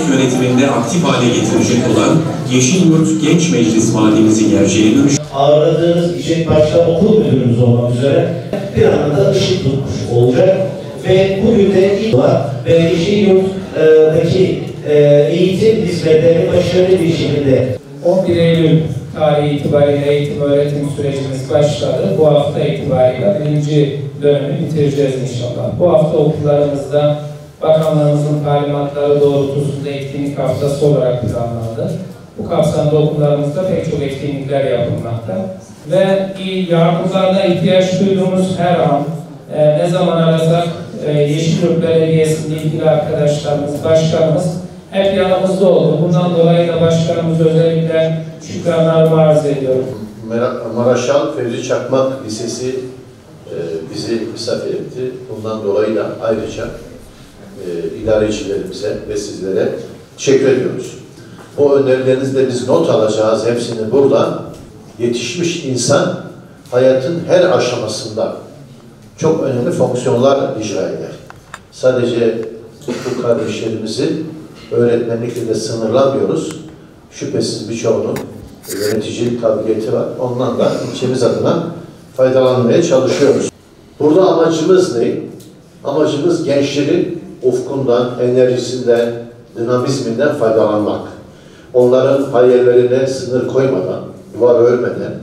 yönetiminde aktif hale getirecek olan Yeşilyurt Genç Meclis Vadimizin gerçeğini ağırladığınız işin başta okul müdürümüz olmak üzere bir anda ışık tutmuş olacak ve bugün de ilk var ve Yeşilyurt'taki eğitim hizmetleri başarılı bir şekilde 11 Eylül tarihi itibariyle eğitim öğretim sürecimiz başladı. Bu hafta itibariyle 1. dönemi bitireceğiz inşallah. Bu hafta okullarımızda bakanlığımızın talimatları doğrultusunda etkinlik haftası olarak planlandı. Bu kapsamda okullarımızda pek çok etkinlikler yapılmakta. Ve yardımlarına ihtiyaç duyduğumuz her an ne zaman arasak Yeşilyurt Belediyesi'nin ilgili arkadaşlarımız, başkanımız hep yanımızda oldu. Bundan dolayı da başkanımız özellikle şükranlarımı arz ediyorum. Maraşal Fevzi Çakmak Lisesi bizi misafir etti. Bundan dolayı da ayrıca idarecilerimize ve sizlere teşekkür ediyoruz. O önerilerinizde biz not alacağız. Hepsini burada. Yetişmiş insan hayatın her aşamasında çok önemli fonksiyonlar icra eder. Sadece bu kardeşlerimizi öğretmenlikle de sınırlamıyoruz. Şüphesiz birçoğunun yöneticilik kabiliyeti var. Ondan da ilçemiz adına faydalanmaya çalışıyoruz. Burada amacımız ne? Amacımız gençlerin ufkundan, enerjisinden, dinamizminden faydalanmak. Onların hayallerine sınır koymadan, duvar örmeden.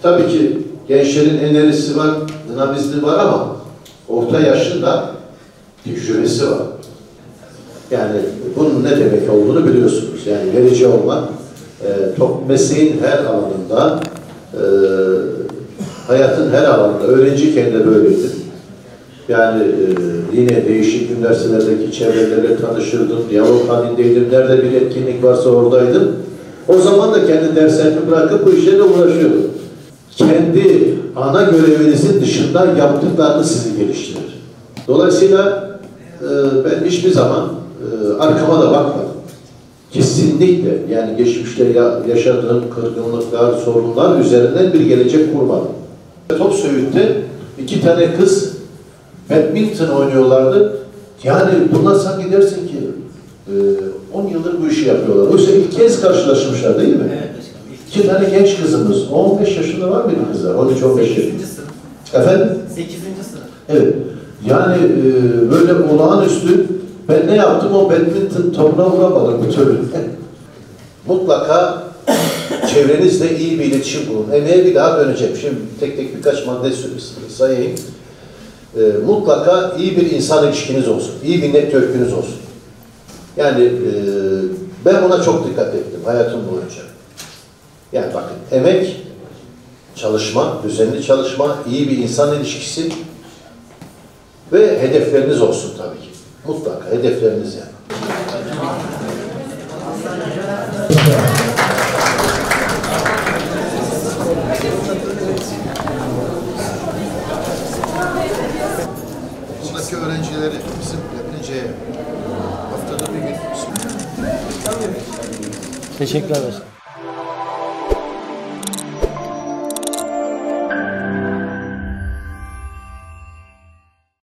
Tabii ki gençlerin enerjisi var, dinamizmi var ama orta yaşın da tecrübesi var. Yani bunun ne demek olduğunu biliyorsunuz. Yani verici olmak, mesleğin her alanında, hayatın her alanında, öğrenciyken de böyleydi. Yani yine değişik üniversitelerdeki çevrelerle tanışırdım, diyalog halindeydim, nerede bir etkinlik varsa oradaydım. O zaman da kendi derslerimi bırakıp bu işlerle uğraşıyordum. Kendi ana görevinizin dışında yaptıklarını sizi geliştirir. Dolayısıyla ben hiçbir zaman arkama da bakmadım. Kesinlikle yani geçmişte yaşadığım kırgınlıklar, sorunlar üzerinden bir gelecek kurmadım. Topsöğüt'te 2 tane kız badminton oynuyorlardı. Yani bunlar sanki dersin ki 10 yıldır bu işi yapıyorlar. Oysa ilk kez karşılaşmışlar değil mi? Evet. 2 tane genç kızımız. 15 yaşında var mıydı kızlar? 13-15 yaşında. 8. sınıf. Efendim? 8. sınıf. Evet. Yani böyle olağanüstü. Ben ne yaptım? O badminton topuna vuramadım bir türlü. Mutlaka çevrenizle iyi bir iletişim kurun. Emeğe bir daha döneceğim. Şimdi tek tek birkaç madde sayayım. Mutlaka iyi bir insan ilişkiniz olsun. İyi bir network'ünüz olsun. Yani ben buna çok dikkat ettim hayatım boyunca. Yani bakın emek, çalışma, düzenli çalışma, iyi bir insan ilişkisi ve hedefleriniz olsun tabii ki. Mutlaka hedefleriniz yani. Buradaki öğrencileri bizim yapınca haftada bir gün. Teşekkürler.